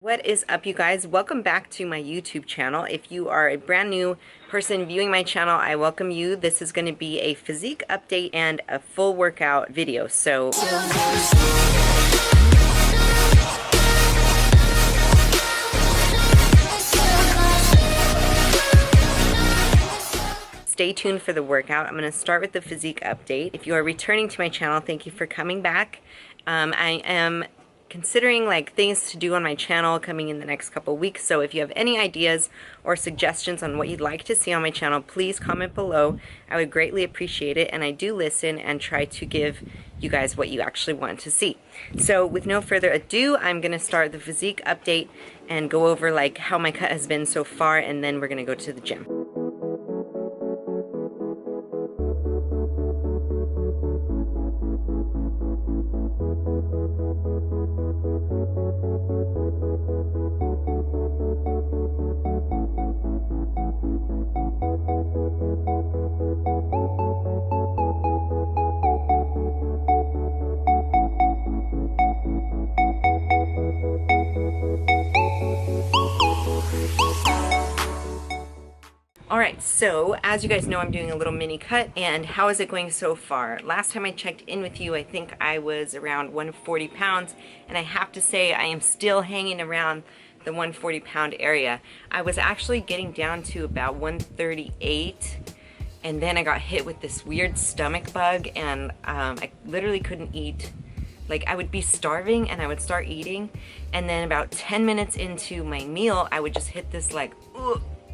What is up, you guys? Welcome back to my YouTube channel. If you are a brand new person viewing my channel, I welcome you. This is going to be a physique update and a full workout video. So stay tuned for the workout. I'm going to start with the physique update. If you are returning to my channel, thank you for coming back. I am considering like things to do on my channel coming in the next couple weeks, so if you have any ideas or suggestions on what you'd like to see on my channel, please comment below. I would greatly appreciate it, and I do listen and try to give you guys what you actually want to see. So with no further ado, I'm gonna start the physique update and go over like how my cut has been so far, and then we're gonna go to the gym. Alright, so as you guys know, I'm doing a little mini cut, and how is it going so far? Last time I checked in with you, I think I was around 140 pounds, and I have to say I am still hanging around the 140 pound area. I was actually getting down to about 138, and then I got hit with this weird stomach bug, and I literally couldn't eat. Like, I would be starving and I would start eating, and then about 10 minutes into my meal, I would just hit this like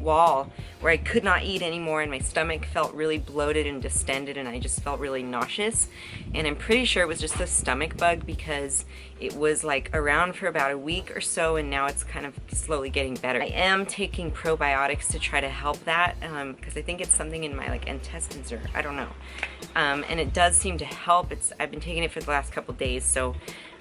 wall where I could not eat anymore, and my stomach felt really bloated and distended, and I just felt really nauseous. And I'm pretty sure it was just a stomach bug because it was like around for about a week or so, and now it's kind of slowly getting better. I am taking probiotics to try to help that because I think it's something in my like intestines, or I don't know, and it does seem to help. I've been taking it for the last couple days, so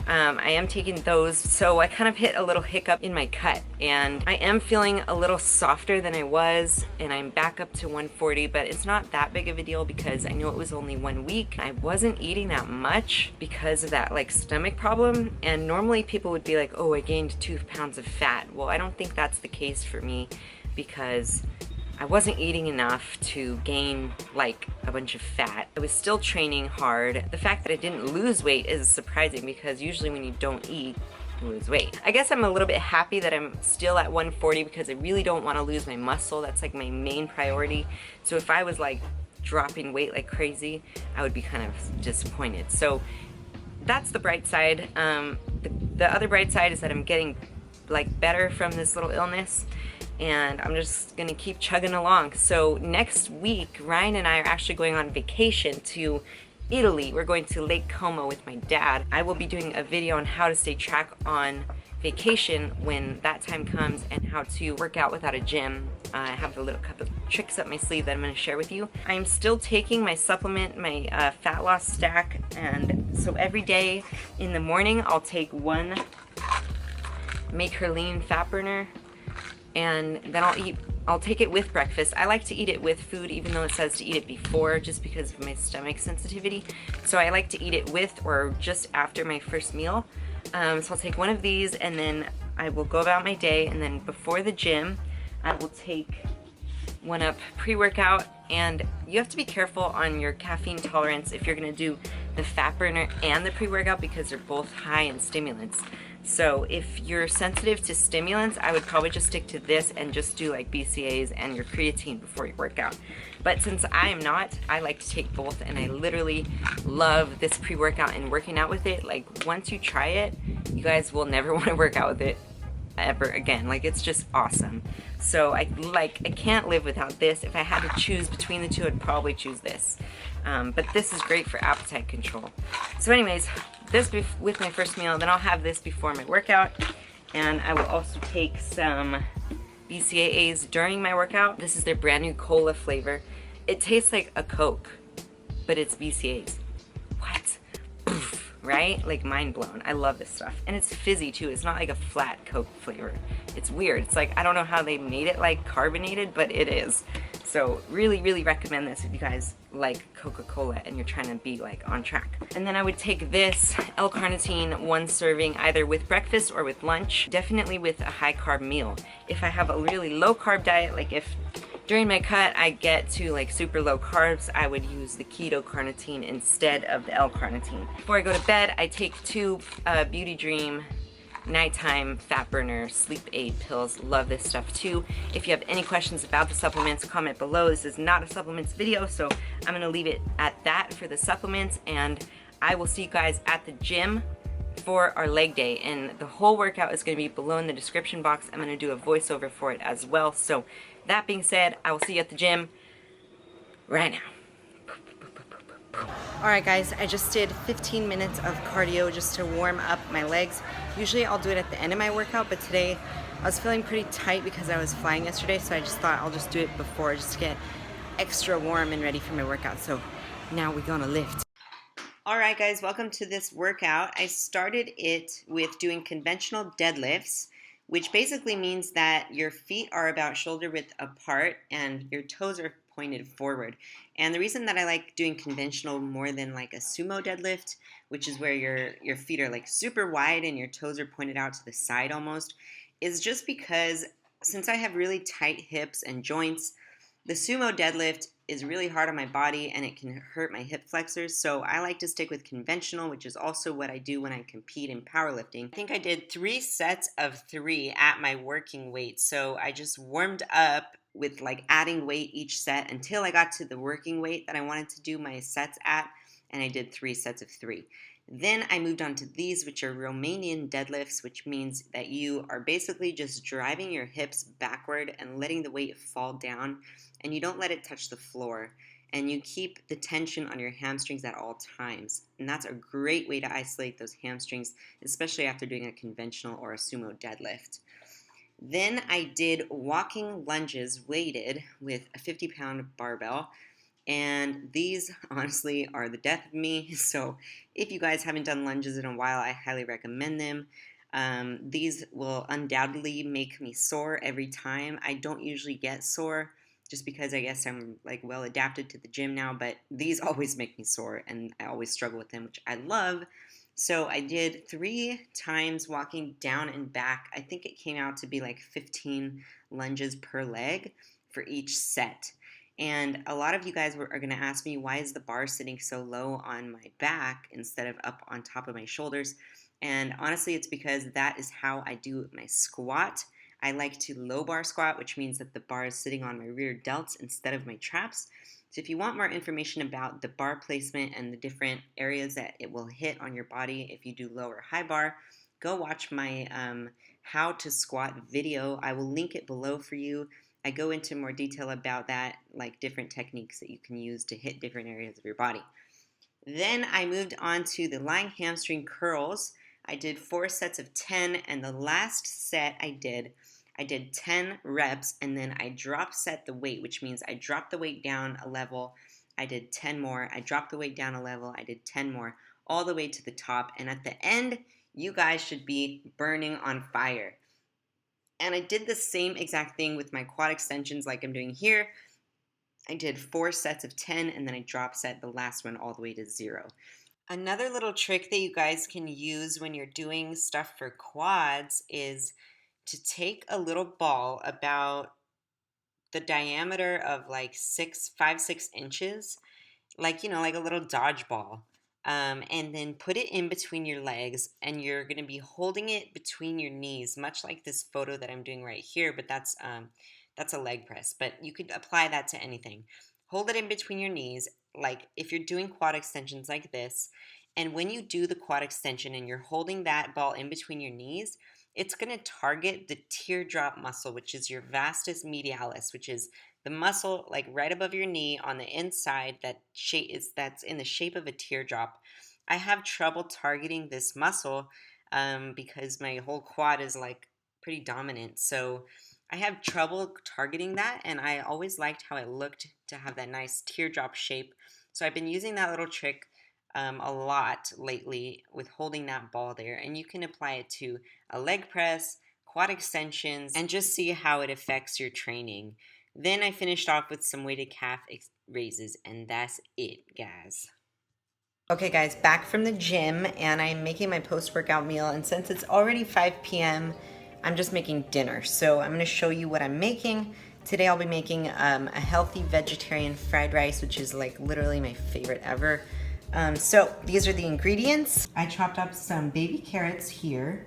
I am taking those. So I kind of hit a little hiccup in my cut, and I am feeling a little softer than I was, and I'm back up to 140, but it's not that big of a deal because I know it was only 1 week. I wasn't eating that much because of that like stomach problem, and normally people would be like, oh, I gained 2 pounds of fat. Well, I don't think that's the case for me because I wasn't eating enough to gain like a bunch of fat. I was still training hard. The fact that I didn't lose weight is surprising because usually when you don't eat, you lose weight. I guess I'm a little bit happy that I'm still at 140 because I really don't want to lose my muscle. That's like my main priority. So if I was like dropping weight like crazy, I would be kind of disappointed. So that's the bright side. The other bright side is that I'm getting like better from this little illness, and I'm just gonna keep chugging along. So next week, Ryan and I are actually going on vacation to Italy. We're going to Lake Como with my dad. I will be doing a video on how to stay track on vacation when that time comes, and how to work out without a gym. I have a little couple of tricks up my sleeve that I'm gonna share with you. I'm still taking my supplement, my fat loss stack, and so every day in the morning I'll take one Make Her Lean fat burner, and then I'll take it with breakfast. I like to eat it with food, even though it says to eat it before, just because of my stomach sensitivity. So I like to eat it with or just after my first meal. So I'll take one of these, and then I will go about my day, and then before the gym I will take one up pre-workout. And you have to be careful on your caffeine tolerance if you're gonna do the fat burner and the pre-workout, because they're both high in stimulants. So if you're sensitive to stimulants, I would probably just stick to this and just do like BCAAs and your creatine before you work out. But since I am not, I like to take both, and I literally love this pre-workout and working out with it. Like, once you try it, you guys will never want to work out with it ever again. Like, it's just awesome. So I can't live without this. If I had to choose between the two, I'd probably choose this. But this is great for appetite control. So anyways, this with my first meal, then I'll have this before my workout, and I will also take some BCAAs during my workout. This is their brand new cola flavor. It tastes like a Coke, but it's BCAAs. What? right? Like mind blown. I love this stuff. And it's fizzy too. It's not like a flat Coke flavor. It's weird. It's like, I don't know how they made it like carbonated, but it is. So really, really recommend this if you guys like Coca-Cola and you're trying to be like on track. And then I would take this L-carnitine, 1 serving, either with breakfast or with lunch, definitely with a high carb meal. If I have a really low carb diet, like if during my cut I get to like super low carbs, I would use the keto carnitine instead of the L-carnitine. Before I go to bed, I take 2 Beauty Dream nighttime fat burner sleep aid pills. Love this stuff too. If you have any questions about the supplements, comment below. This is not a supplements video, so I'm gonna leave it at that for the supplements, and I will see you guys at the gym for our leg day, and the whole workout is going to be below in the description box. I'm going to do a voiceover for it as well. So that being said, I will see you at the gym right now. Alright guys, I just did 15 minutes of cardio just to warm up my legs. Usually I'll do it at the end of my workout, but today I was feeling pretty tight because I was flying yesterday, so I just thought I'll just do it before just to get extra warm and ready for my workout. So now we're gonna lift. Alright guys, welcome to this workout. I started it with doing conventional deadlifts, which basically means that your feet are about shoulder width apart and your toes are pointed forward. And the reason that I like doing conventional more than like a sumo deadlift, which is where your feet are like super wide and your toes are pointed out to the side almost, is just because since I have really tight hips and joints, the sumo deadlift is really hard on my body and it can hurt my hip flexors. So I like to stick with conventional, which is also what I do when I compete in powerlifting. I think I did 3 sets of 3 at my working weight. So I just warmed up with like adding weight each set until I got to the working weight that I wanted to do my sets at, and I did 3 sets of 3. Then I moved on to these, which are Romanian deadlifts, which means that you are basically just driving your hips backward and letting the weight fall down, and you don't let it touch the floor, and you keep the tension on your hamstrings at all times. And that's a great way to isolate those hamstrings, especially after doing a conventional or a sumo deadlift. Then I did walking lunges weighted with a 50-pound barbell. And these honestly are the death of me. So if you guys haven't done lunges in a while, I highly recommend them. These will undoubtedly make me sore every time. I don't usually get sore just because I guess I'm like well adapted to the gym now, but these always make me sore and I always struggle with them, which I love. So I did 3 times walking down and back. I think it came out to be like 15 lunges per leg for each set. And a lot of you guys are going to ask me, why is the bar sitting so low on my back instead of up on top of my shoulders? And honestly, it's because that is how I do my squat. I like to low bar squat, which means that the bar is sitting on my rear delts instead of my traps. So if you want more information about the bar placement and the different areas that it will hit on your body if you do low or high bar, go watch my how to squat video. I will link it below for you. I go into more detail about that, like different techniques that you can use to hit different areas of your body. Then I moved on to the lying hamstring curls. I did 4 sets of 10, and the last set I did 10 reps, and then I drop set the weight, which means I dropped the weight down a level. I did 10 more. I dropped the weight down a level. I did 10 more, all the way to the top. And at the end, you guys should be burning on fire. And I did the same exact thing with my quad extensions like I'm doing here. I did 4 sets of 10, and then I drop set the last one all the way to 0. Another little trick that you guys can use when you're doing stuff for quads is to take a little ball about the diameter of like 5-6 inches, like, you know, like a little dodgeball, and then put it in between your legs, and you're going to be holding it between your knees, much like this photo that I'm doing right here, but that's a leg press, but you could apply that to anything. Hold it in between your knees, like if you're doing quad extensions like this, and when you do the quad extension and you're holding that ball in between your knees, it's going to target the teardrop muscle, which is your vastus medialis, which is the muscle like right above your knee on the inside that's in the shape of a teardrop. I have trouble targeting this muscle because my whole quad is like pretty dominant. So I have trouble targeting that, and I always liked how it looked to have that nice teardrop shape. So I've been using that little trick a lot lately with holding that ball there, and you can apply it to a leg press, quad extensions, and just see how it affects your training. Then I finished off with some weighted calf raises, and that's it, guys. Okay guys, back from the gym, and I'm making my post-workout meal, and since it's already 5 p.m., I'm just making dinner. So I'm gonna show you what I'm making. Today I'll be making a healthy vegetarian fried rice, which is like literally my favorite ever. So these are the ingredients. I chopped up some baby carrots here,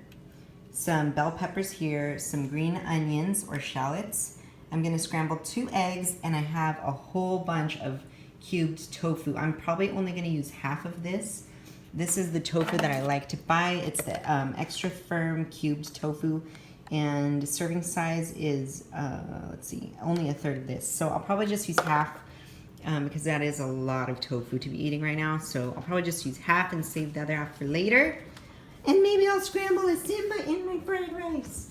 some bell peppers here, some green onions or shallots. I'm gonna scramble 2 eggs, and I have a whole bunch of cubed tofu. I'm probably only gonna use half of this. This is the tofu that I like to buy. It's the extra firm cubed tofu, and serving size is, let's see, only 1/3 of this. So I'll probably just use half because that is a lot of tofu to be eating right now. So I'll probably just use half and save the other half for later. And maybe I'll scramble a Simba in my fried rice.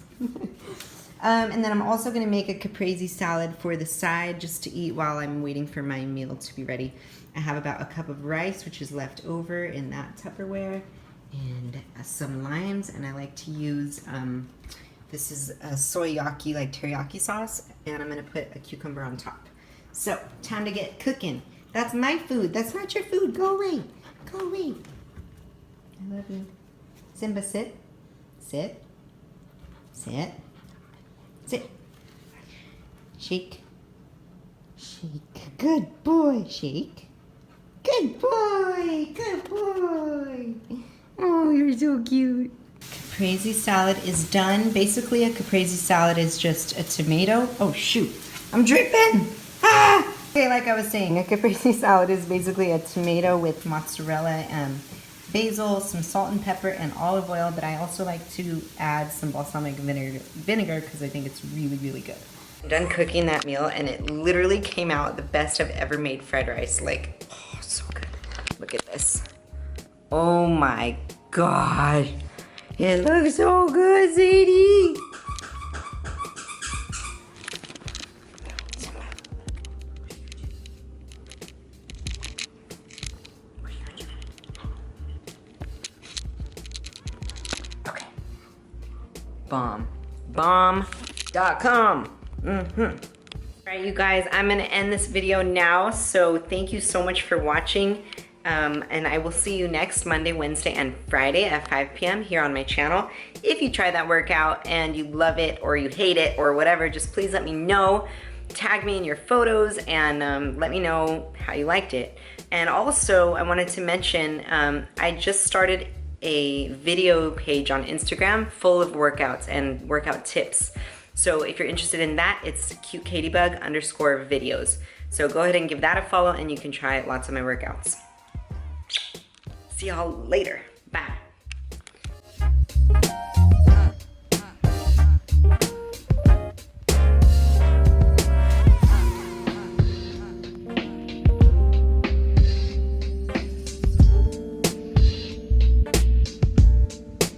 And then I'm also gonna make a caprese salad for the side just to eat while I'm waiting for my meal to be ready. I have about a cup of rice, which is left over in that Tupperware, and some limes, and I like to use, this is a soyaki, like teriyaki sauce, and I'm gonna put a cucumber on top. So, time to get cooking. That's my food, that's not your food, go away, go away. I love you. Simba, sit, sit, sit. Sit. Shake. Shake. Good boy. Shake. Good boy. Good boy. Oh, you're so cute. Caprese salad is done. Basically, a caprese salad is just a tomato. Oh, shoot. I'm dripping. Ah! Okay, like I was saying, a caprese salad is basically a tomato with mozzarella and basil, some salt and pepper, and olive oil, but I also like to add some balsamic vinegar because I think it's really, really good. I'm done cooking that meal, and it literally came out the best I've ever made fried rice. Like, oh, so good. Look at this. Oh my God. It looks so good, Sadie. Bomb.com. Alright, you guys, I'm gonna end this video now, so thank you so much for watching, and I will see you next Monday, Wednesday, and Friday at 5 p.m. here on my channel. If you try that workout and you love it or you hate it or whatever, just please let me know. Tag me in your photos and let me know how you liked it. And also, I wanted to mention, I just started a video page on Instagram full of workouts and workout tips. So if you're interested in that, it's cutekatybug_videos. So go ahead and give that a follow, and you can try lots of my workouts. See y'all later. Bye.